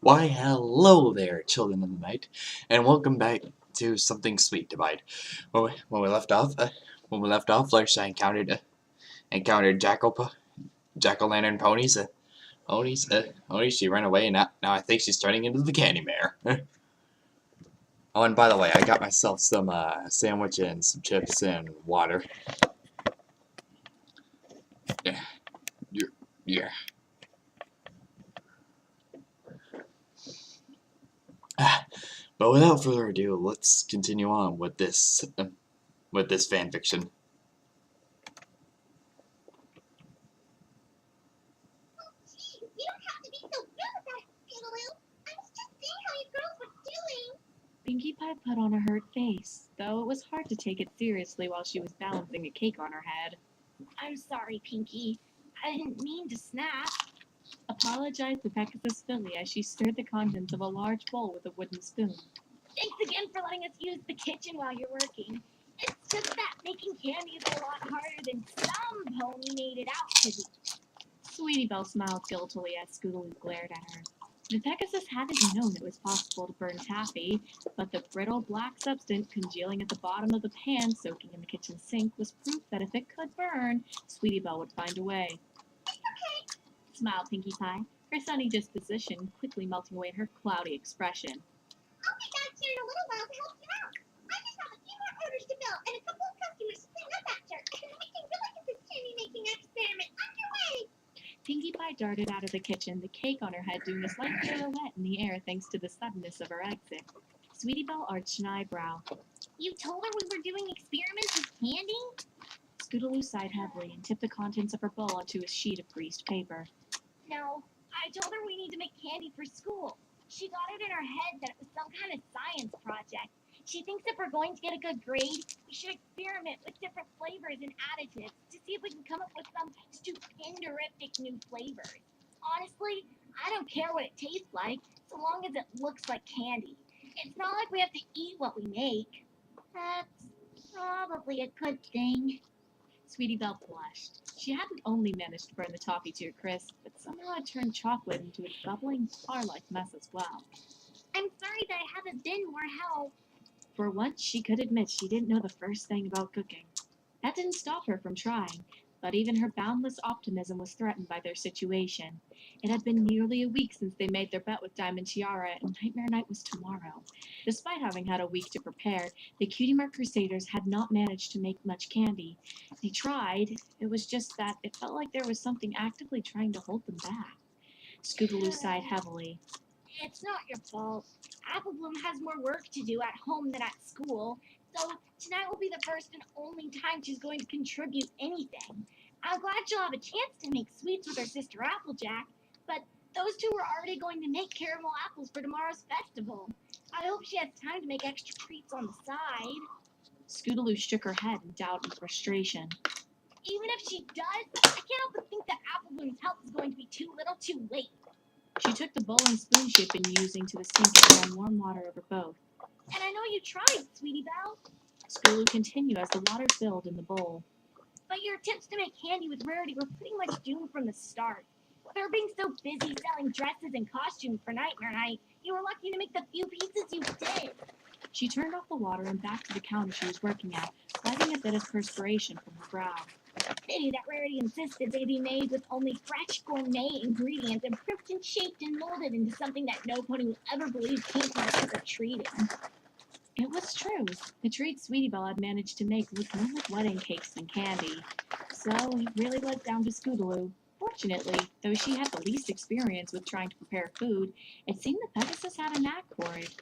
Why, hello there, children of the night, and welcome back to Something Sweet to Bite. When we left off, Fluttershy encountered jack-o'-lantern ponies. Ponies. She ran away, and now I think she's turning into the candy mare. Oh, and by the way, I got myself some sandwich and some chips and water. Yeah, yeah. But without further ado, let's continue on with this fan fiction. You don't have to be so rude about it, Scootaloo. I was just seeing how you girls were doing. Pinkie Pie put on a hurt face, though it was hard to take it seriously while she was balancing a cake on her head. I'm sorry, Pinkie. I didn't mean to snap. Apologized to Pegasus Philly as she stirred the contents of a large bowl with a wooden spoon. Thanks again for letting us use the kitchen while you're working. It's just that making candy is a lot harder than some pony made it out to be. Sweetie Belle smiled guiltily as Scootaloo glared at her. The Pegasus hadn't known it was possible to burn taffy, but the brittle black substance congealing at the bottom of the pan soaking in the kitchen sink was proof that if it could burn, Sweetie Belle would find a way. It's okay, smiled Pinkie Pie, her sunny disposition quickly melting away her cloudy expression. I'll be back here in a little while to help you out. I just have a few more orders to fill and a couple of customers to clean up after. We can really get this candy making experiment underway. Pinkie Pie darted out of the kitchen, the cake on her head doing a slight pirouette in the air thanks to the suddenness of her exit. Sweetie Belle arched an eyebrow. You told her we were doing experiments with candy? Scootaloo sighed heavily and tipped the contents of her bowl onto a sheet of greased paper. No, I told her we need to make candy for school. She got it in her head that it was some kind of science project. She thinks if we're going to get a good grade, we should experiment with different flavors and additives to see if we can come up with some stupendorific new flavors. Honestly, I don't care what it tastes like, so long as it looks like candy. It's not like we have to eat what we make. That's probably a good thing. Sweetie Belle blushed. She hadn't only managed to burn the toffee to a crisp, but somehow had turned chocolate into a bubbling tar-like mess as well. I'm sorry that I haven't been more help. For once, she could admit she didn't know the first thing about cooking. That didn't stop her from trying, but even her boundless optimism was threatened by their situation. It had been nearly a week since they made their bet with Diamond Tiara, and Nightmare Night was tomorrow. Despite having had a week to prepare, the Cutie Mark Crusaders had not managed to make much candy. They tried, it was just that it felt like there was something actively trying to hold them back. Scootaloo sighed heavily. It's not your fault. Apple Bloom has more work to do at home than at school, so tonight will be the first and only time she's going to contribute anything. I'm glad she'll have a chance to make sweets with her sister Applejack, but those two are already going to make caramel apples for tomorrow's festival. I hope she has time to make extra treats on the side. Scootaloo shook her head in doubt and frustration. Even if she does, I can't help but think that Apple Bloom's help is going to be too little too late. She took the bowl and spoon she had been using to the sink and ran warm water over both. And I know you tried, Sweetie Belle. Scootaloo continued as the water filled in the bowl. But your attempts to make candy with Rarity were pretty much doomed from the start. With her being so busy selling dresses and costumes for Nightmare Night, you were lucky to make the few pieces you did. She turned off the water and back to the counter she was working at, wiping a bit of perspiration from her brow. Pity that Rarity insisted they be made with only fresh gourmet ingredients and proofed and shaped and molded into something that no pony will ever believe came from a trick-or-treating. It was true. The treat Sweetie Belle had managed to make looked more like wedding cakes than candy. So it really was down to Scootaloo. Fortunately, though she had the least experience with trying to prepare food, it seemed the Pegasus had a knack for it.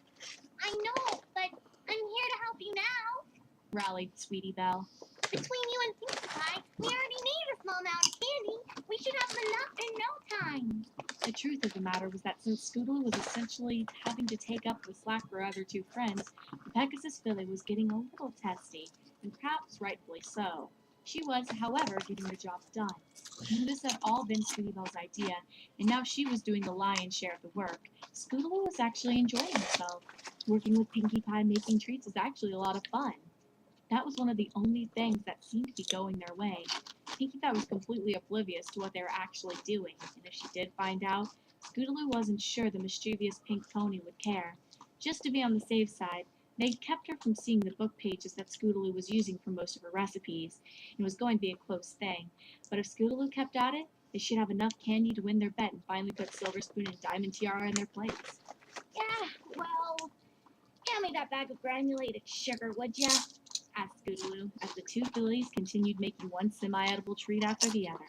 I know, but I'm here to help you now, rallied Sweetie Belle. Between you and Pinkie Pie, we already made a small amount of candy. We should have enough in no time. The truth of the matter was that since Scootaloo was essentially having to take up the slack for her other two friends, the Pegasus filly was getting a little testy, and perhaps rightfully so. She was, however, getting the job done. This had all been Sweetie Belle's idea, and now she was doing the lion's share of the work. Scootaloo was actually enjoying herself. Working with Pinkie Pie making treats was actually a lot of fun. That was one of the only things that seemed to be going their way. Pinkie Pie was completely oblivious to what they were actually doing, and if she did find out, Scootaloo wasn't sure the mischievous pink pony would care. Just to be on the safe side, they kept her from seeing the book pages that Scootaloo was using for most of her recipes. It was going to be a close thing, but if Scootaloo kept at it, they should have enough candy to win their bet and finally put Silver Spoon and Diamond Tiara in their place. Yeah, well, hand me that bag of granulated sugar, would ya? Asked Scootaloo, as the two fillies continued making one semi-edible treat after the other.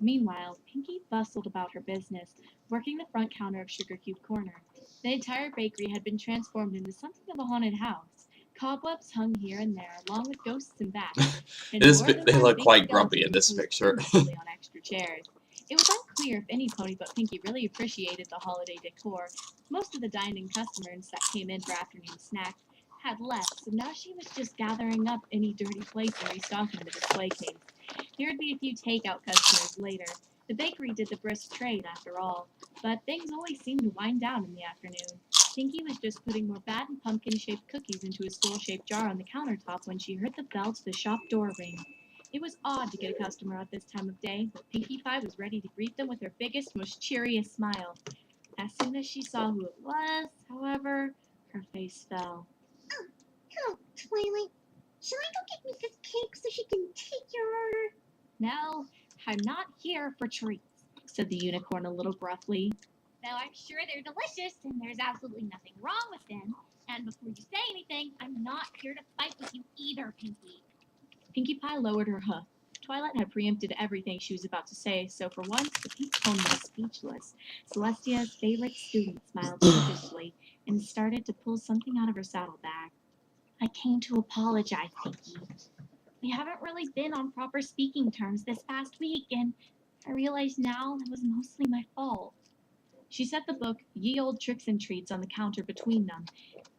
Meanwhile, Pinkie bustled about her business, working the front counter of Sugar Cube Corner. The entire bakery had been transformed into something of a haunted house. Cobwebs hung here and there, along with ghosts and bats. And This more bit- than they one look big quite grumpy skeleton in this reposed picture. permanently on extra chairs. It was unclear if any pony but Pinkie really appreciated the holiday decor. Most of the dining customers that came in for afternoon snacks had left, so now she was just gathering up any dirty plates and restocking the display case. There would be a few takeout customers later. The bakery did the brisk trade, after all, but things always seemed to wind down in the afternoon. Pinkie was just putting more battened pumpkin-shaped cookies into a skull-shaped jar on the countertop when she heard the bell to the shop door ring. It was odd to get a customer at this time of day, but Pinkie Pie was ready to greet them with her biggest, most cheeriest smile. As soon as she saw who it was, however, her face fell. Hello, Twilight. Shall I go get Mika's cake so she can take your order? No, I'm not here for treats, said the unicorn a little gruffly. Though I'm sure they're delicious and there's absolutely nothing wrong with them. And before you say anything, I'm not here to fight with you either, Pinkie. Pinkie Pie lowered her hoof. Twilight had preempted everything she was about to say, so for once the pink pony was speechless. Celestia's favorite student smiled sheepishly and started to pull something out of her saddlebag. I came to apologize, Pinkie. We haven't really been on proper speaking terms this past week, and I realize now it was mostly my fault. She set the book Ye Old Tricks and Treats on the counter between them.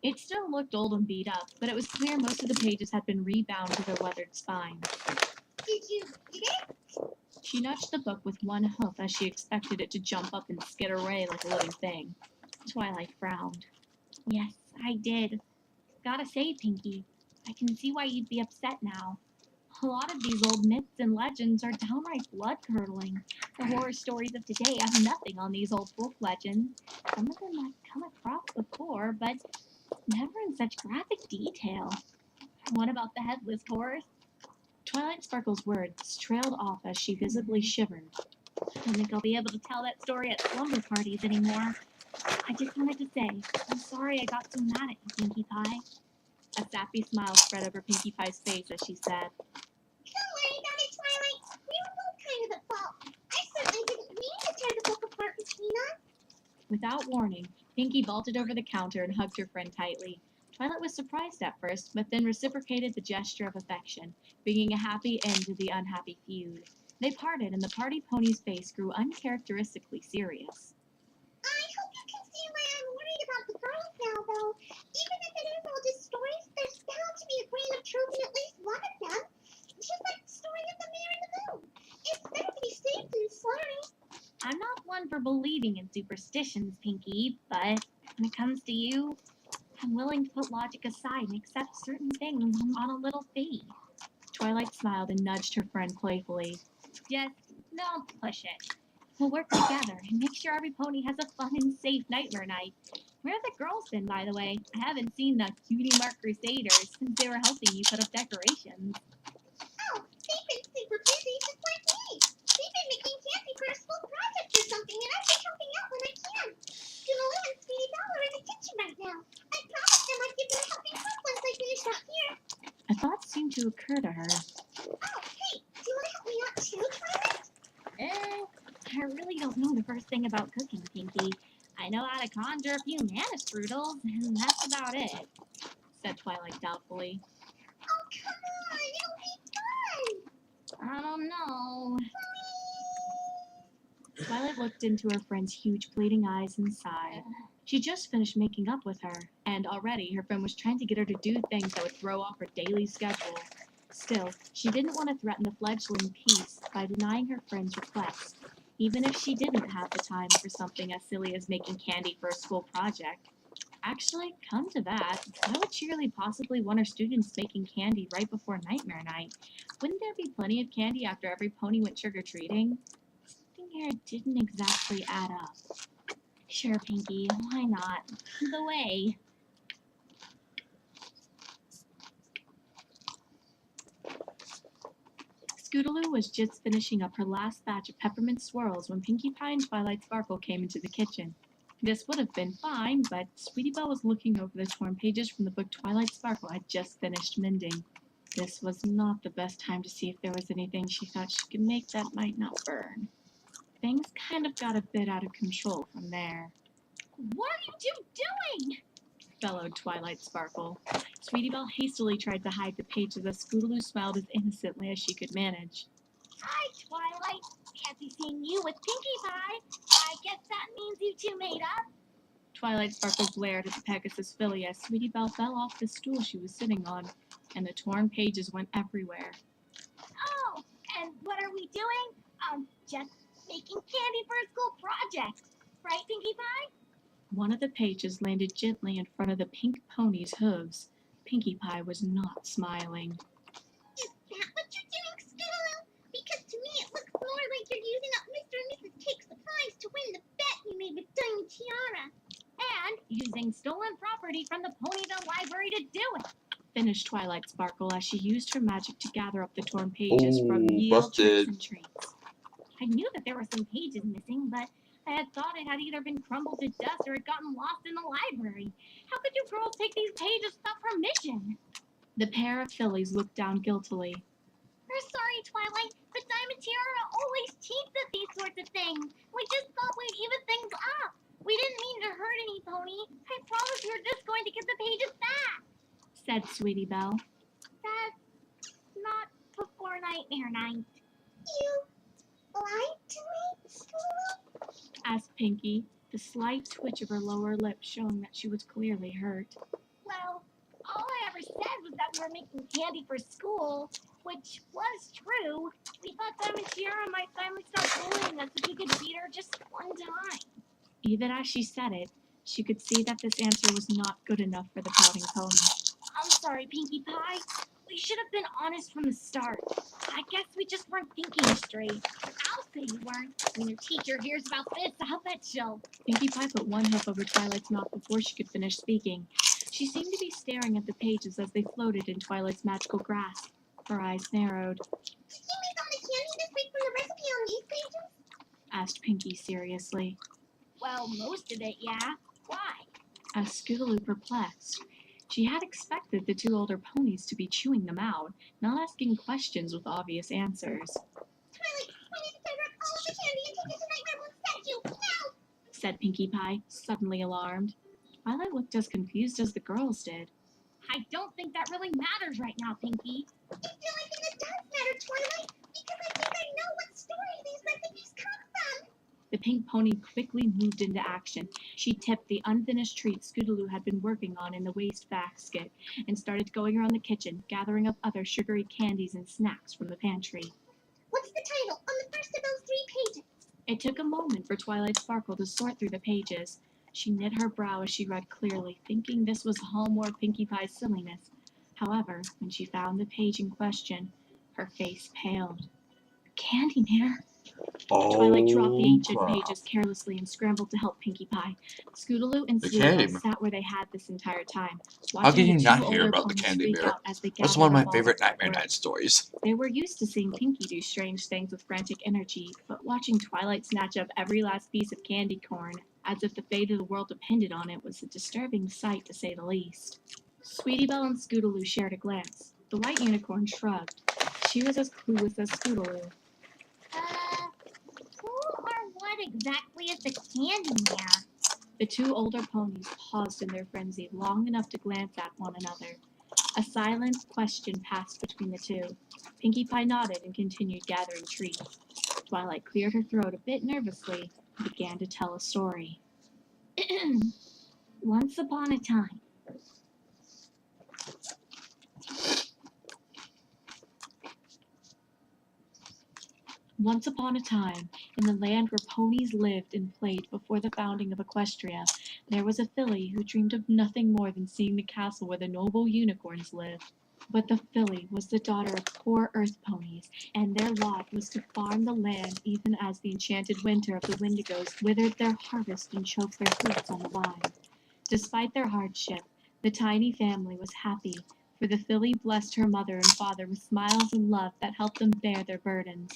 It still looked old and beat up, but it was clear most of the pages had been rebound to their weathered spines. Did you get it? She nudged the book with one hoof as she expected it to jump up and skitter away like a living thing. Twilight frowned. Yes, I did. Gotta say, Pinkie, I can see why you'd be upset now. A lot of these old myths and legends are downright blood-curdling. The horror stories of today have nothing on these old folk legends. Some of them I've come across before, but never in such graphic detail. What about the headless horse? Twilight Sparkle's words trailed off as she visibly shivered. I don't think I'll be able to tell that story at slumber parties anymore. I just wanted to say, I'm sorry I got so mad at you, Pinkie Pie. A sappy smile spread over Pinkie Pie's face as she said, Don't worry about it, Twilight. We were both kind of at fault. I certainly didn't mean to tear the book apart between us. Without warning, Pinkie vaulted over the counter and hugged her friend tightly. Twilight was surprised at first, but then reciprocated the gesture of affection, bringing a happy end to the unhappy feud. They parted, and the party pony's face grew uncharacteristically serious. I hope you can see why I'm worried about the girls now, though. Even if it is all just stories, there's bound to be a grain of truth in at least one of them. Just like the story of the Mare and the Moon. It's better to be safe than sorry. I'm not one for believing in superstitions, Pinkie, but when it comes to you, I'm willing to put logic aside and accept certain things on a little fee. Twilight smiled and nudged her friend playfully. Just don't push it. We'll work together and make sure every pony has a fun and safe nightmare night. Where have the girls been, by the way? I haven't seen the Cutie Mark Crusaders since they were helping you put up decorations. Oh, they've been super busy, just like me. They've been making candy for a school project or something, and I've been helping out when I can. Julie and Speedy Doll are in the kitchen right now. I promised them I'd give them a helping hand once I finish out here. A thought seemed to occur to her. Oh, hey, do you want to help me out too, Twilight? I really don't know the first thing about cooking, Pinkie. I know how to conjure a few mana strudels, and that's about it, said Twilight doubtfully. Oh, come on, it'll be fun. I don't know. Twilight looked into her friend's huge pleading eyes and sighed. She just finished making up with her, and already her friend was trying to get her to do things that would throw off her daily schedule. Still, she didn't want to threaten the fledgling peace by denying her friend's request, even if she didn't have the time for something as silly as making candy for a school project. Actually, come to that, why would she really possibly want her students making candy right before Nightmare Night? Wouldn't there be plenty of candy after every pony went trick-or-treating? Something here didn't exactly add up. Sure, Pinky, why not? The way. Scootaloo was just finishing up her last batch of peppermint swirls when Pinkie Pie and Twilight Sparkle came into the kitchen. This would have been fine, but Sweetie Belle was looking over the torn pages from the book Twilight Sparkle had just finished mending. This was not the best time to see if there was anything she thought she could make that might not burn. Things kind of got a bit out of control from there. What are you two doing? Bellowed Twilight Sparkle. Sweetie Belle hastily tried to hide the pages as Scootaloo smiled as innocently as she could manage. Hi, Twilight. Fancy seeing you with Pinkie Pie. I guess that means you two made up. Twilight Sparkle glared at the Pegasus filly as Sweetie Belle fell off the stool she was sitting on, and the torn pages went everywhere. Oh, and what are we doing? Just making candy for a school project. Right, Pinkie Pie? One of the pages landed gently in front of the pink pony's hooves. Pinkie Pie was not smiling. Is that what you're doing, Scootaloo? Because to me it looks more like you're using up Mr. and Mrs. Cake supplies to win the bet you made with Diamond Tiara. And using stolen property from the Ponyville Library to do it. Finished Twilight Sparkle as she used her magic to gather up the torn pages from Oh, Yale busted. Tricks and Treats. I knew that there were some pages missing, but I had thought it had either been crumbled to dust or had gotten lost in the library. How could you girls take these pages without permission? The pair of fillies looked down guiltily. We're sorry, Twilight, but Diamond Tiara always cheats at these sorts of things. We just thought we'd even things up. We didn't mean to hurt any pony. I promise we were just going to get the pages back, Said Sweetie Belle. That's not before Nightmare Night. You lied to me, Scootaloo? Asked Pinkie, the slight twitch of her lower lip showing that she was clearly hurt. Well, all I ever said was that we were making candy for school, which was true. We thought Diamond Tiara might finally stop bullying us if we could beat her just one time. Even as she said it, she could see that this answer was not good enough for the pouting pony. I'm sorry, Pinkie Pie. We should have been honest from the start. I guess we just weren't thinking straight. I'll say you weren't. When your teacher hears about this, I'll bet she'll. Pinkie Pie put one hoof over Twilight's mouth before she could finish speaking. She seemed to be staring at the pages as they floated in Twilight's magical grasp. Her eyes narrowed. Did you make all the candy this week from the recipe on these pages? Asked Pinkie seriously. Well, most of it, yeah. Why? Asked Scootaloo, perplexed. She had expected the two older ponies to be chewing them out, not asking questions with obvious answers. Twilight, we need to figure out all of the candy and take it to Nightmare Moon's statue, now! Said Pinkie Pie, suddenly alarmed. Twilight looked as confused as the girls did. I don't think that really matters right now, Pinkie. It's the only thing that does matter, Twilight, because I think I know what story these recipes come from. The pink pony quickly moved into action. She tipped the unfinished treat Scootaloo had been working on in the waste basket and started going around the kitchen, gathering up other sugary candies and snacks from the pantry. What's the title on the first of those 3 pages? It took a moment for Twilight Sparkle to sort through the pages. She knit her brow as she read clearly, thinking this was all more Pinkie Pie's silliness. However, when she found the page in question, her face paled. Candy Mare! Twilight dropped the ancient crap. pages carelessly and scrambled to help Pinkie Pie. Scootaloo and The Sweetie Belle Candy Mare. sat where they had this entire time, How watching can you the not two hear older about the ponies Candy freak Mare? out as they That's gathered one of my up all favorite that Nightmare work. Night stories. They were used to seeing Pinkie do strange things with frantic energy, but watching Twilight snatch up every last piece of candy corn, as if the fate of the world depended on it, was a disturbing sight to say the least. Sweetie Belle and Scootaloo shared a glance. The white unicorn shrugged. She was as clueless as Scootaloo. Who or what exactly is the Candy Mare? The two older ponies paused in their frenzy long enough to glance at one another. A silent question passed between the two. Pinkie Pie nodded and continued gathering treats. Twilight cleared her throat a bit nervously and began to tell a story. Once upon a time. Once upon a time, in the land where ponies lived and played before the founding of Equestria, There was a filly who dreamed of nothing more than seeing the castle where the noble unicorns lived. But the filly was the daughter of poor earth ponies, and their lot was to farm the land even as the enchanted winter of the Wendigos withered their harvest and choked their fruits on the vine. Despite their hardship, the tiny family was happy, for the filly blessed her mother and father with smiles and love that helped them bear their burdens.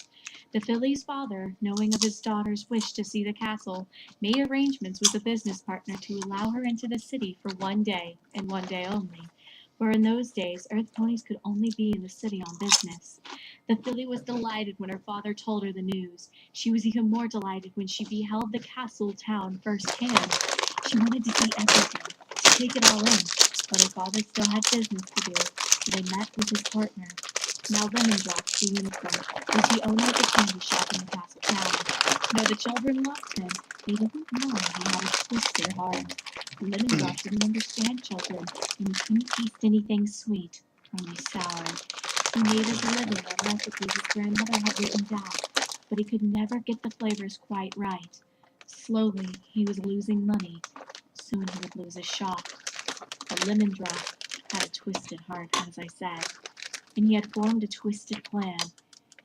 The filly's father, knowing of his daughter's wish to see the castle, made arrangements with a business partner to allow her into the city for one day, and one day only. For in those days, earth ponies could only be in the city on business. The filly was delighted when her father told her the news. She was even more delighted when she beheld the castle town firsthand. She wanted to see everything, to take it all in, but her father still had business to do, so they met with his partner. Now Lemondrop, the unicorn, was the owner of the candy shop in the castle town. Though the children loved him, they didn't know he had a twisted heart. Lemondrop didn't understand children, and he couldn't taste anything sweet, only sour. He made his living on recipes his grandmother had written down, but he could never get the flavors quite right. Slowly, he was losing money. Soon he would lose his shop. But Lemondrop had a twisted heart, as I said, and he had formed a twisted plan.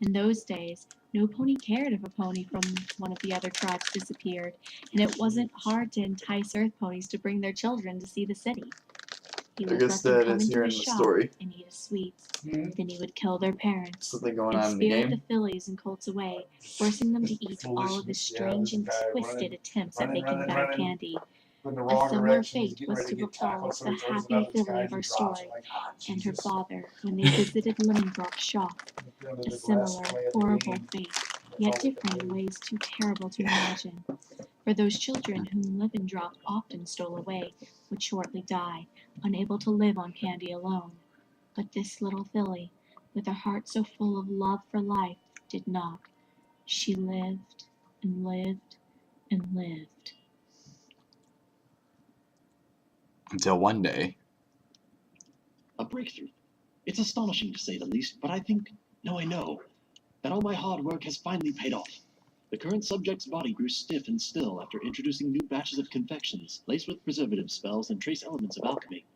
In those days, no pony cared if a pony from one of the other tribes disappeared, and it wasn't hard to entice earth ponies to bring their children to see the city. He I would guess let them that come is into here in his the shop story. and eat his sweets. Then he would kill their parents Something going and on in the spirit the game. fillies and colts away, forcing them to eat all of his strange and twisted attempts at making better candy. A similar fate was to befall the happy filly of our story and her father when they visited Lemondrop's shop. A similar, horrible fate, yet different in ways too terrible to imagine. For those children whom Lemondrop often stole away would shortly die, unable to live on candy alone. But this little filly, with a heart so full of love for life, did not. She lived and lived and lived. Until one day. A breakthrough. It's astonishing to say the least, but I think, no, I know, that all my hard work has finally paid off. The current subject's body grew stiff and still after introducing new batches of confections, laced with preservative spells and trace elements of alchemy.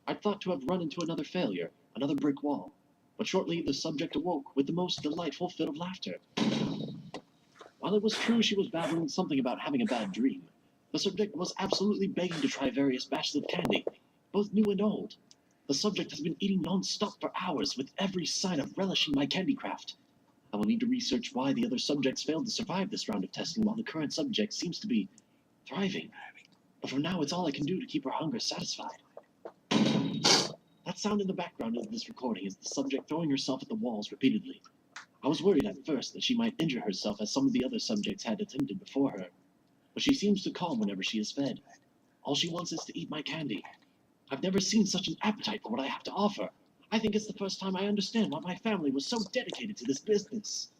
I'd thought to have run into another failure, another brick wall, but shortly the subject awoke with the most delightful fit of laughter. While it was true she was babbling something about having a bad dream, the subject was absolutely begging to try various batches of candy, both new and old. The subject has been eating non-stop for hours, with every sign of relishing my candy craft. I will need to research why the other subjects failed to survive this round of testing while the current subject seems to be thriving. But for now, it's all I can do to keep her hunger satisfied. That sound in the background of this recording is the subject throwing herself at the walls repeatedly. I was worried at first that she might injure herself as some of the other subjects had attempted before her, but she seems to calm whenever she is fed. All she wants is to eat my candy. I've never seen such an appetite for what I have to offer. I think it's the first time I understand why my family was so dedicated to this business.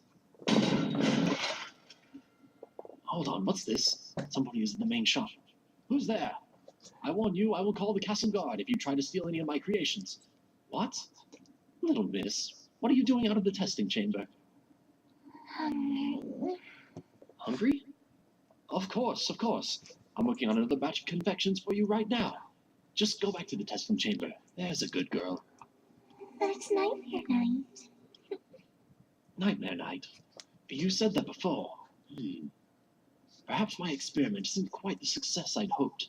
Hold on, what's this? Somebody is in the main shop. Who's there? I warn you, I will call the castle guard if you try to steal any of my creations. What? Little miss, what are you doing out of the testing chamber? Hungry. Hungry? Of course, of course. I'm working on another batch of confections for you right now. Just go back to the testing chamber. There's a good girl. That's nightmare night. Nightmare night. You said that before. Perhaps my experiment isn't quite the success I'd hoped.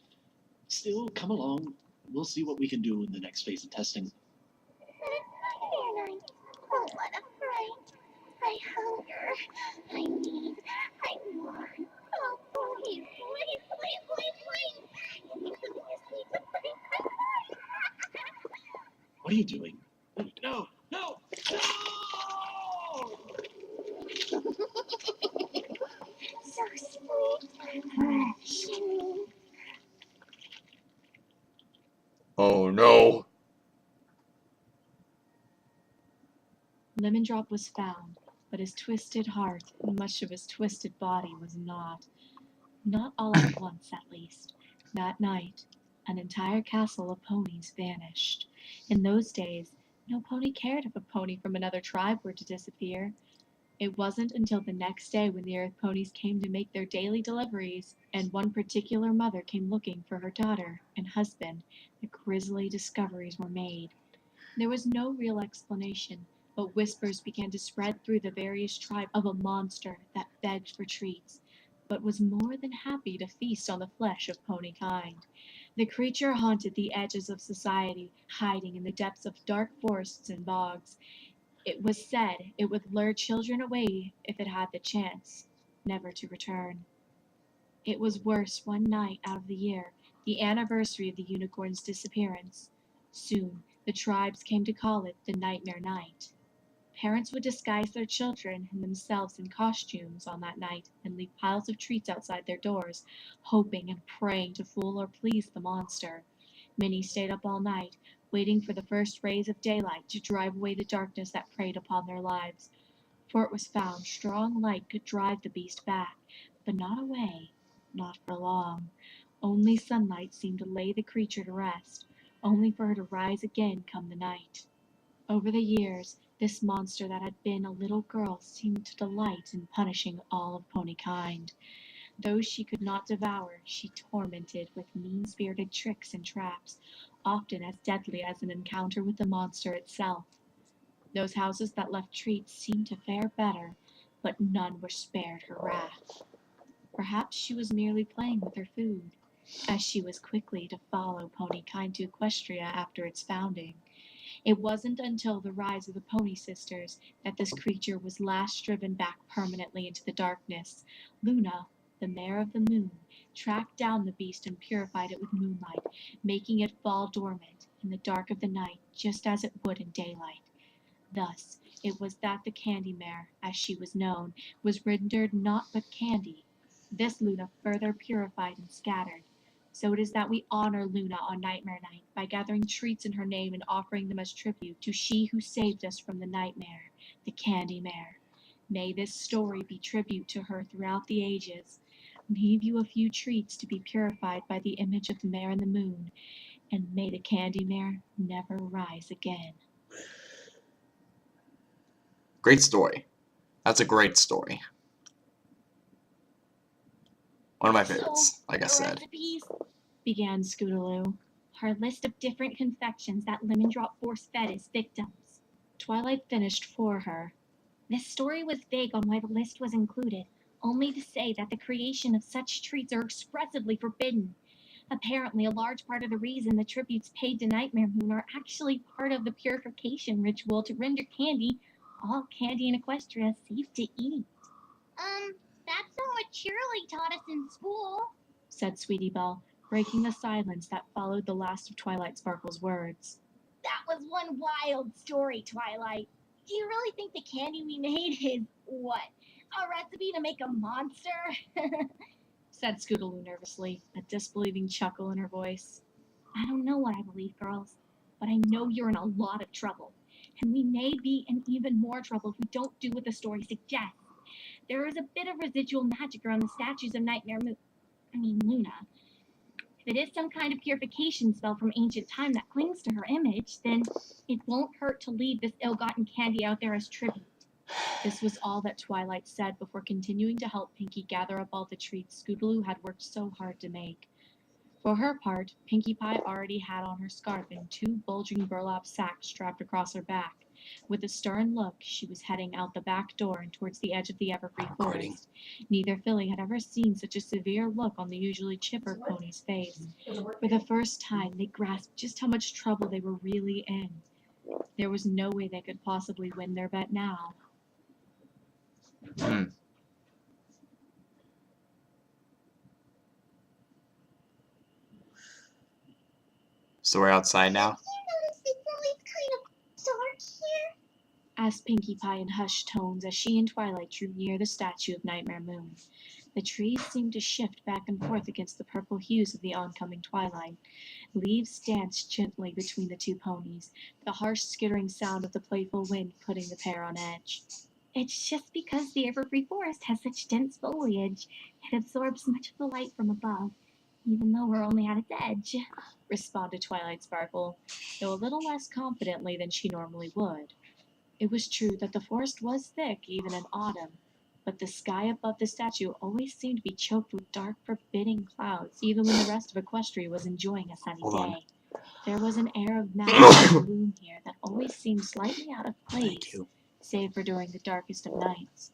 Still, come along. We'll see what we can do in the next phase of testing. But it's nightmare night. Oh, what a fright. I hunger. I need. I want. Oh, please, please, please, please, please. You just need to bring my What are you doing? No! No! No! So sweet, fresh, and Oh no! Lemondrop was found, but his twisted heart and much of his twisted body was not. Not all at once, at least. That night, an entire castle of ponies vanished. In those days, no pony cared if a pony from another tribe were to disappear. It wasn't until the next day when the Earth ponies came to make their daily deliveries, and one particular mother came looking for her daughter and husband, that grisly discoveries were made. There was no real explanation, but whispers began to spread through the various tribes of a monster that begged for treats, but was more than happy to feast on the flesh of pony kind. The creature haunted the edges of society, hiding in the depths of dark forests and bogs. It was said it would lure children away if it had the chance, never to return. It was worse one night out of the year, the anniversary of the unicorn's disappearance. Soon, the tribes came to call it the Nightmare Night. Parents would disguise their children and themselves in costumes on that night and leave piles of treats outside their doors, hoping and praying to fool or please the monster. Many stayed up all night, waiting for the first rays of daylight to drive away the darkness that preyed upon their lives. For it was found strong light could drive the beast back, but not away, not for long. Only sunlight seemed to lay the creature to rest, only for her to rise again come the night. Over the years, this monster that had been a little girl seemed to delight in punishing all of pony kind. Those she could not devour, she tormented with mean-spirited tricks and traps, often as deadly as an encounter with the monster itself. Those houses that left treats seemed to fare better, but none were spared her wrath. Perhaps she was merely playing with her food, as she was quickly to follow pony kind to Equestria after its founding. It wasn't until the rise of the Pony Sisters that this creature was last driven back permanently into the darkness. Luna, the Mare of the Moon, tracked down the beast and purified it with moonlight, making it fall dormant in the dark of the night just as it would in daylight. Thus, it was that the Candy Mare, as she was known, was rendered naught but candy. This Luna further purified and scattered. So it is that we honor Luna on Nightmare Night by gathering treats in her name and offering them as tribute to she who saved us from the nightmare, the Candy Mare. May this story be tribute to her throughout the ages. Leave you a few treats to be purified by the image of the Mare and the Moon, and may the Candy Mare never rise again. Great story. That's a great story. One of my favorites, like I said. Recipes? Began Scootaloo. Her list of different confections that Lemon Drop force-fed his victims. Twilight finished for her. This story was vague on why the list was included, only to say that the creation of such treats are expressively forbidden. Apparently, a large part of the reason the tributes paid to Nightmare Moon are actually part of the purification ritual to render candy, all candy in Equestria, safe to eat. That's not what Shirley taught us in school, said Sweetie Belle, breaking the silence that followed the last of Twilight Sparkle's words. That was one wild story, Twilight. Do you really think the candy we made is, what, a recipe to make a monster? Said Scootaloo nervously, a disbelieving chuckle in her voice. I don't know what I believe, girls, but I know you're in a lot of trouble, and we may be in even more trouble if we don't do what the story suggests. There is a bit of residual magic around the statues of Luna. If it is some kind of purification spell from ancient time that clings to her image, then it won't hurt to leave this ill-gotten candy out there as tribute. This was all that Twilight said before continuing to help Pinkie gather up all the treats Scootaloo had worked so hard to make. For her part, Pinkie Pie already had on her scarf and 2 bulging burlap sacks strapped across her back. With a stern look, she was heading out the back door and towards the edge of the Everfree Forest. Neither filly had ever seen such a severe look on the usually chipper pony's face. For the first time, they grasped just how much trouble they were really in. There was no way they could possibly win their bet now. So we're outside now? Asked Pinkie Pie in hushed tones as she and Twilight drew near the statue of Nightmare Moon. The trees seemed to shift back and forth against the purple hues of the oncoming twilight. Leaves danced gently between the 2 ponies, the harsh skittering sound of the playful wind putting the pair on edge. It's just because the Everfree Forest has such dense foliage, it absorbs much of the light from above, even though we're only at its edge, responded Twilight Sparkle, though a little less confidently than she normally would. It was true that the forest was thick even in autumn, but the sky above the statue always seemed to be choked with dark, forbidding clouds, even when the rest of Equestria was enjoying a sunny Hold on. day. There was an air of magic and gloom here that always seemed slightly out of Thank place, you. save for during the darkest of nights.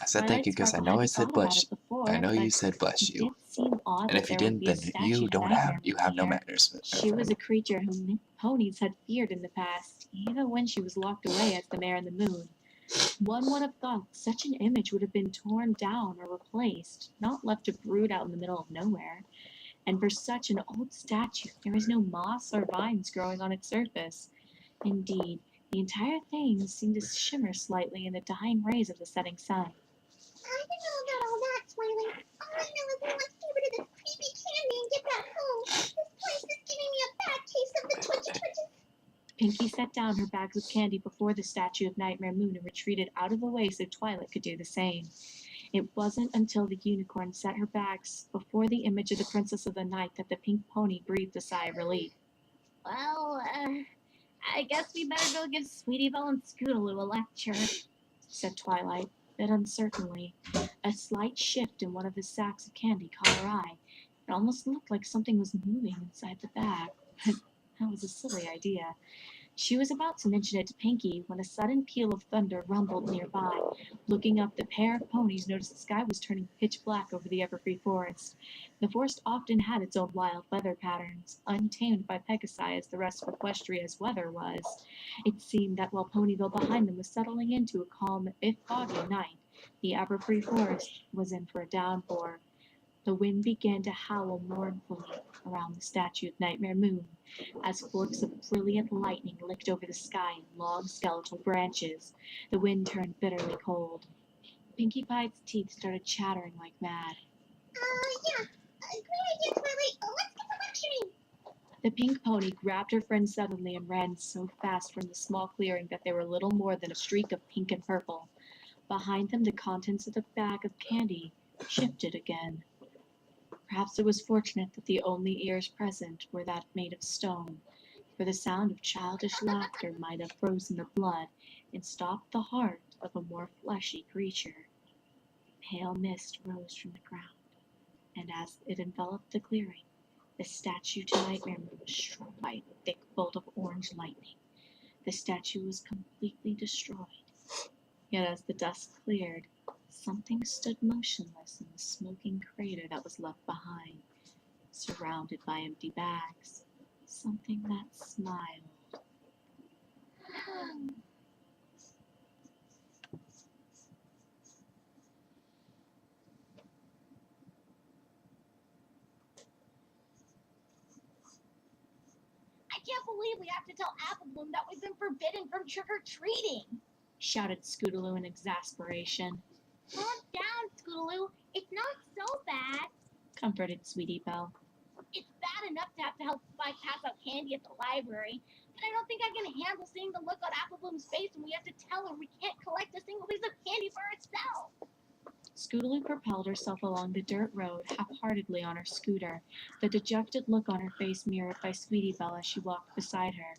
I said thank Twilight you because I Sparkle know I hadn't said thought about bless. it before, I know you but said bless it you. did seem odd And that if you there would didn't, be a then statue you of don't Nightmare have you Moon have no here. manners. She was a creature whom ponies had feared in the past, even when she was locked away as the Mare in the Moon. One would have thought such an image would have been torn down or replaced, not left to brood out in the middle of nowhere. And for such an old statue, there was no moss or vines growing on its surface. Indeed, the entire thing seemed to shimmer slightly in the dying rays of the setting sun. I don't know about all that, Twilight. All I know is we must get rid of this creepy candy and get back home. This place is giving me a bad taste of the twitchy twitches. Pinkie set down her bags of candy before the statue of Nightmare Moon and retreated out of the way so Twilight could do the same. It wasn't until the unicorn set her bags before the image of the Princess of the Night that the pink pony breathed a sigh of relief. Well, I guess we better go give Sweetie Belle and Scootaloo a lecture, said Twilight, but uncertainly. A slight shift in one of the sacks of candy caught her eye. It almost looked like something was moving inside the bag, but that was a silly idea. She was about to mention it to Pinkie when a sudden peal of thunder rumbled nearby. Looking up, the pair of ponies noticed the sky was turning pitch black over the Everfree Forest. The forest often had its own wild weather patterns, untamed by Pegasi as the rest of Equestria's weather was. It seemed that while Ponyville behind them was settling into a calm, if foggy, night, the Everfree Forest was in for a downpour. The wind began to howl mournfully around the statue of Nightmare Moon as forks of brilliant lightning licked over the sky in long skeletal branches. The wind turned bitterly cold. Pinkie Pie's teeth started chattering like mad. yeah. Great idea, Twilight. Let's get some lecturing. The pink pony grabbed her friend suddenly and ran so fast from the small clearing that they were little more than a streak of pink and purple. Behind them, the contents of the bag of candy shifted again. Perhaps it was fortunate that the only ears present were that made of stone, for the sound of childish laughter might have frozen the blood and stopped the heart of a more fleshy creature. Pale mist rose from the ground, and as it enveloped the clearing, the statue to Nightmare Moon was struck by a thick bolt of orange lightning. The statue was completely destroyed. Yet as the dust cleared, something stood motionless in the smoking crater that was left behind, surrounded by empty bags. Something that smiled. I can't believe we have to tell Apple Bloom that we've been forbidden from trick-or-treating. Shouted Scootaloo in exasperation. Calm down, Scootaloo. It's not so bad. Comforted Sweetie Belle. It's bad enough to have to help Spike pass out candy at the library, but I don't think I can handle seeing the look on Apple Bloom's face when we have to tell her we can't collect a single piece of candy for ourselves. Scootaloo propelled herself along the dirt road half-heartedly on her scooter, the dejected look on her face mirrored by Sweetie Belle as she walked beside her.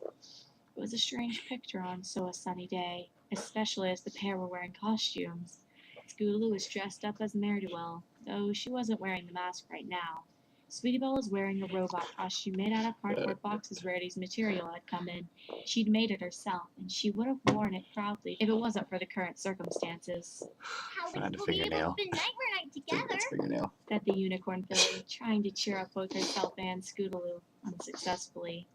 It was a strange picture on so a sunny day, especially as the pair were wearing costumes. Scootaloo was dressed up as Ne'er-do-well, though she wasn't wearing the mask right now. Sweetie Belle was wearing a robot costume made out of cardboard boxes Rarity's material had come in. She'd made it herself, and she would have worn it proudly if it wasn't for the current circumstances. How Found a we'll be able to fingernail. spend Nightmare Night I think together. that's fingernail. Said the unicorn filly, trying to cheer up both herself and Scootaloo, unsuccessfully.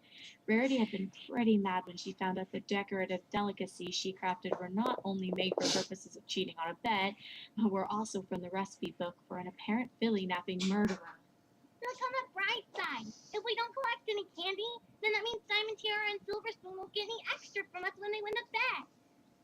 Rarity had been pretty mad when she found out the decorative delicacies she crafted were not only made for purposes of cheating on a bet, but were also from the recipe book for an apparent filly napping murderer. Look on the bright side. If we don't collect any candy, then that means Simon, Tiara, and Silver Spoon won't get any extra from us when they win the bet.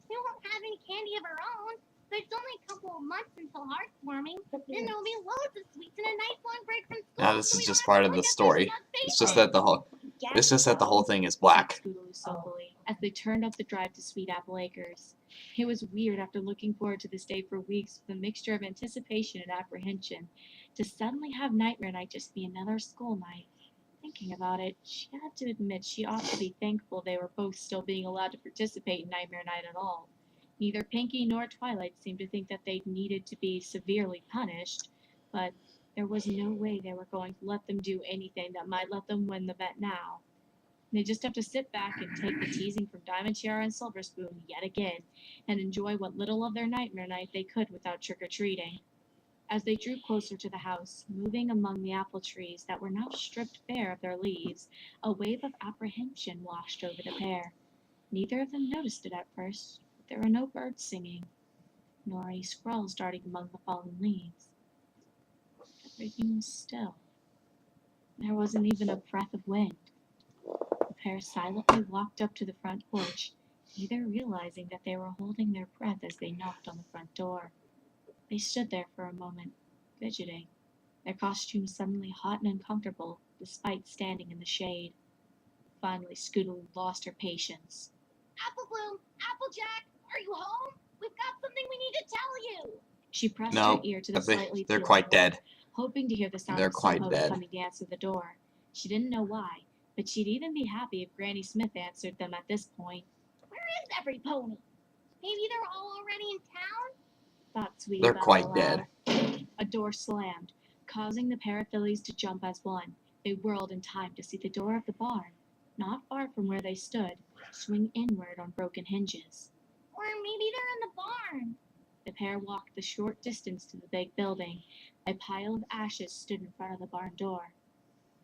We won't have any candy of our own, but it's only a couple of months until heartwarming. Then there will be loads of sweets and a nice long break from school. Now this so is we don't just have part to of the look at story. those smug It's just faces. that the whole thing is black. Scootaloo sulkily, as they turned up the drive to Sweet Apple Acres. It was weird after looking forward to this day for weeks with a mixture of anticipation and apprehension, to suddenly have Nightmare Night just be another school night. thinking about it, she had to admit she ought to be thankful they were both still being allowed to participate in Nightmare Night at all. Neither Pinky nor Twilight seemed to think that they needed to be severely punished, but there was no way they were going to let them do anything that might let them win the bet now. They just have to sit back and take the teasing from Diamond Tiara and Silver Spoon yet again, and enjoy what little of their Nightmare Night they could without trick-or-treating. As they drew closer to the house, moving among the apple trees that were now stripped bare of their leaves, a wave of apprehension washed over the pair. Neither of them noticed it at first, but there were no birds singing, nor any squirrels darting among the fallen leaves. Everything was still. There wasn't even a breath of wind. The pair silently walked up to the front porch, neither realizing that they were holding their breath as they knocked on the front door. They stood there for a moment, fidgeting, their costumes suddenly hot and uncomfortable, despite standing in the shade. Finally, Scootaloo lost her patience. Apple Bloom, Applejack, are you home? We've got something we need to tell you. She pressed No, her ear to the They're slightly they're peeled quite wood, dead. hoping to hear the sound They're of some quite pony dead. coming to answer the door. She didn't know why, but she'd even be happy if Granny Smith answered them at this point. Where is every pony? Maybe they're all already in town? Thought Sweetie They're Belle quite aloud. dead. A door slammed, causing the pair of fillies to jump as one. They whirled in time to see the door of the barn, not far from where they stood, swing inward on broken hinges. Or maybe they're in the barn. The pair walked the short distance to the big building. A pile of ashes stood in front of the barn door.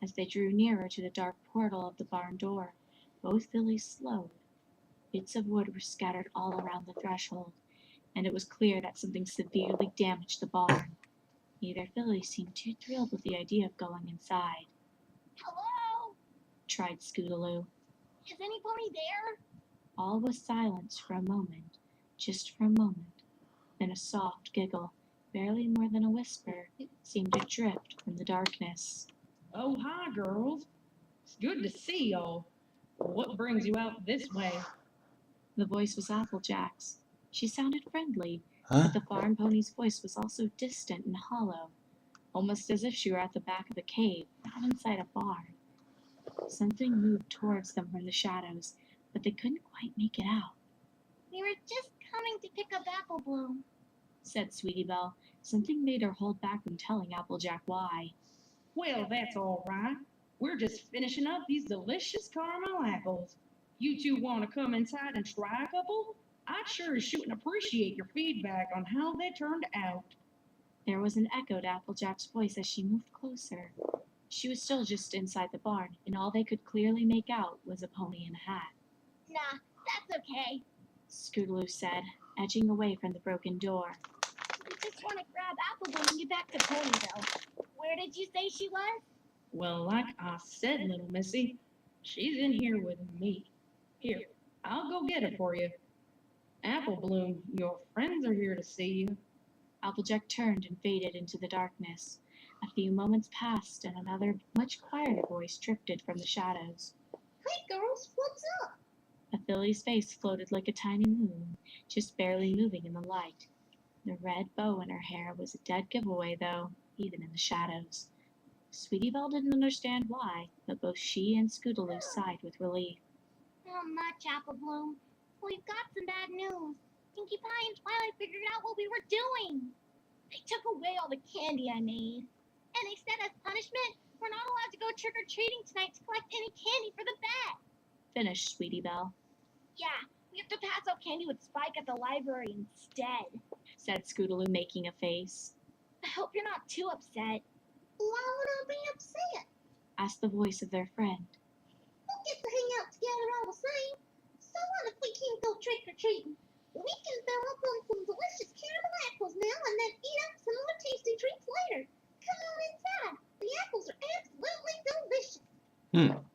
As they drew nearer to the dark portal of the barn door, both fillies slowed. Bits of wood were scattered all around the threshold, and it was clear that something severely damaged the barn. Neither filly seemed too thrilled with the idea of going inside. Hello? Tried Scootaloo. Is any pony there? All was silence for a moment, just for a moment. Then a soft giggle, barely more than a whisper, seemed to drift from the darkness. Oh, hi, girls. It's good to see y'all. What brings you out this way? The voice was Applejack's. She sounded friendly, Huh? but the farm pony's voice was also distant and hollow, almost as if she were at the back of a cave, not inside a barn. Something moved towards them from the shadows, but they couldn't quite make it out, We were just coming to pick up Apple Bloom. said Sweetie Belle. Something made her hold back from telling Applejack why. Well, that's all right. We're just finishing up these delicious caramel apples. You two want to come inside and try a couple? I'd sure as shootin' appreciate your feedback on how they turned out. There was an echo to Applejack's voice as she moved closer. She was still just inside the barn, and all they could clearly make out was a pony in a hat. Nah, that's okay. Scootaloo said, edging away from the broken door. We just want to grab Apple Bloom and get back to Ponyville. Where did you say she was? Well, like I said, little missy, she's in here with me. Here, I'll go get her for you. Apple Bloom, your friends are here to see you. Applejack turned and faded into the darkness. A few moments passed, and another, much quieter voice drifted from the shadows. Hey girls, what's up? A filly's face floated like a tiny moon, just barely moving in the light. The red bow in her hair was a dead giveaway, though, even in the shadows. Sweetie Belle didn't understand why, but both she and Scootaloo sighed with relief. Not much, Apple Bloom. We've got some bad news. Pinkie Pie and Twilight figured out what we were doing. They took away all the candy I made. And they said as punishment, we're not allowed to go trick-or-treating tonight to collect any candy for the bet. Finished Sweetie Belle, Yeah, we have to pass out candy with Spike at the library instead. said Scootaloo, making a face. I hope you're not too upset. Why would I be upset? Asked the voice of their friend. We get to hang out together all the same. So what if we can't go trick-or-treating? We can fill up on some delicious caramel apples now and then eat up some more tasty treats later. Come on inside. The apples are absolutely delicious.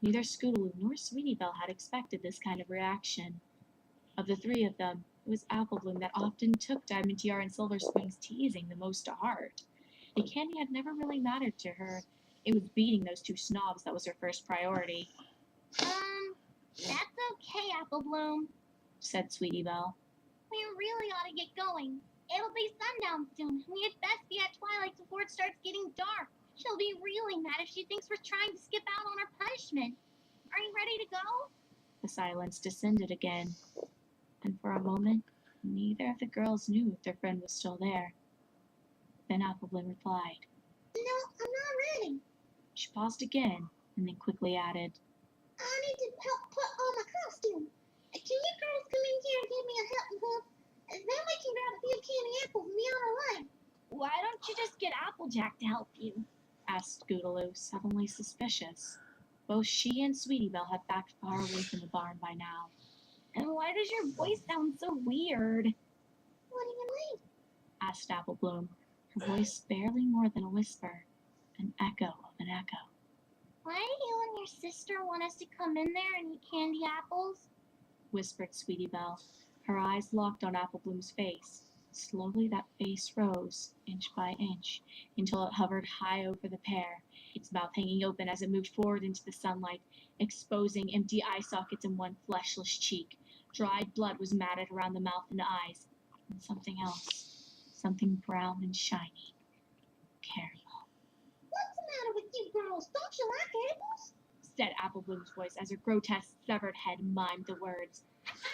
Neither Scootaloo nor Sweetie Belle had expected this kind of reaction. Of the three of them, it was Apple Bloom that often took Diamond Tiara and Silver Spoon's teasing the most to heart. The candy had never really mattered to her. It was beating those two snobs that was her first priority, That's okay, Apple Bloom. said Sweetie Belle. We really ought to get going. It'll be sundown soon, and we had best be at twilight before it starts getting dark. She'll be really mad if she thinks we're trying to skip out on our punishment. Are you ready to go? The silence descended again, and for a moment, neither of the girls knew if their friend was still there. Then Applebloom replied. No, I'm not ready. She paused again, and then quickly added, I need to help put on my costume. Can you girls come in here and give me a helping hand? And then we can grab a few candy apples and be on our way. Why don't you just get Applejack to help you? asked Scootaloo, suddenly suspicious. Both she and Sweetie Belle had backed far away from the barn by now. And why does your voice sound so weird? What do you mean? Asked Applebloom, her voice barely more than a whisper, an echo of an echo. Why do you and your sister want us to come in there and eat candy apples? Whispered Sweetie Belle, her eyes locked on Applebloom's face. Slowly that face rose, inch by inch, until it hovered high over the pair, its mouth hanging open as it moved forward into the sunlight, exposing empty eye sockets in one fleshless cheek. Dried blood was matted around the mouth and eyes, and something else, something brown and shiny. Caramel. What's the matter with you girls? Don't you like apples? Said Applebloom's voice as her grotesque severed head mimed the words.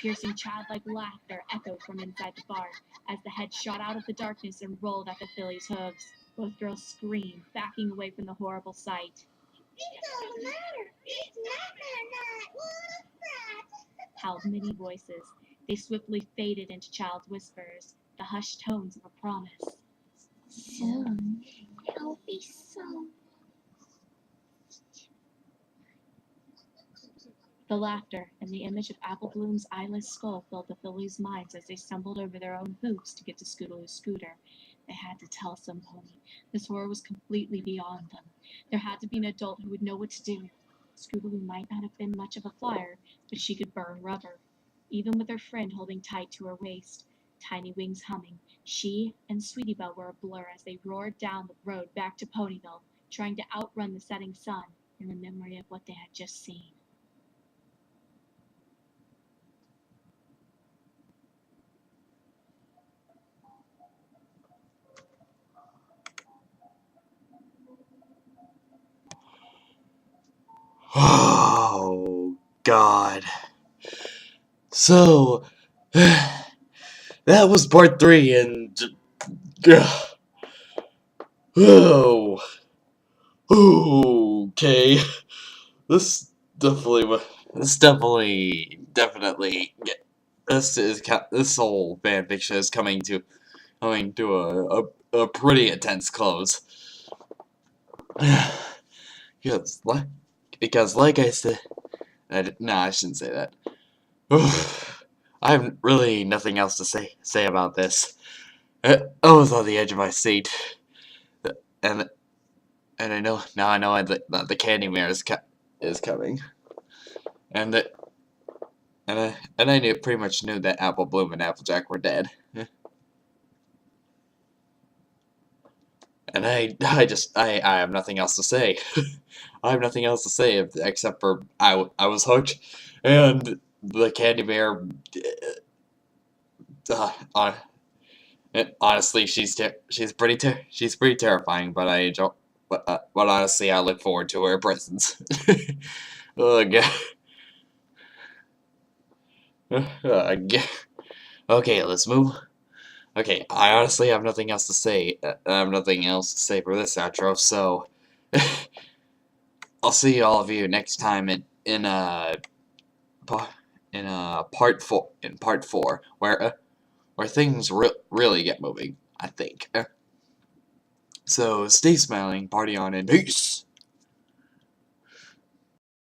Piercing childlike laughter echoed from inside the barn as the head shot out of the darkness and rolled at the filly's hooves. Both girls screamed, backing away from the horrible sight. It doesn't matter. It's nightmare night. What a Howled many voices. They swiftly faded into child's whispers, the hushed tones of a promise. Soon. It'll be soon. The laughter and the image of Applebloom's eyeless skull filled the fillies' minds as they stumbled over their own hooves to get to Scootaloo's scooter. They had to tell some pony. This horror was completely beyond them. There had to be an adult who would know what to do. Scootaloo might not have been much of a flyer, but she could burn rubber. Even with her friend holding tight to her waist, tiny wings humming, she and Sweetie Belle were a blur as they roared down the road back to Ponyville, trying to outrun the setting sun in the memory of what they had just seen. Oh, God. So, that was part 3, and... Oh. Okay. This definitely... This whole fanfiction is coming to a pretty intense close. Because like I said, no, I shouldn't say that. I have really nothing else to say about this. I was on the edge of my seat, and I know that the candy mare is coming, and I pretty much knew that Applebloom and Applejack were dead. And I have nothing else to say. I have nothing else to say except for I was hooked, and the candy bear. Honestly, she's pretty terrifying. But I enjoy. But honestly, I look forward to her presence. Oh god. Okay, let's move. Okay, I honestly have nothing else to say. I have nothing else to say for this outro, so I'll see all of you next time in part 4 where things really get moving, I think. So stay smiling, party on, and peace.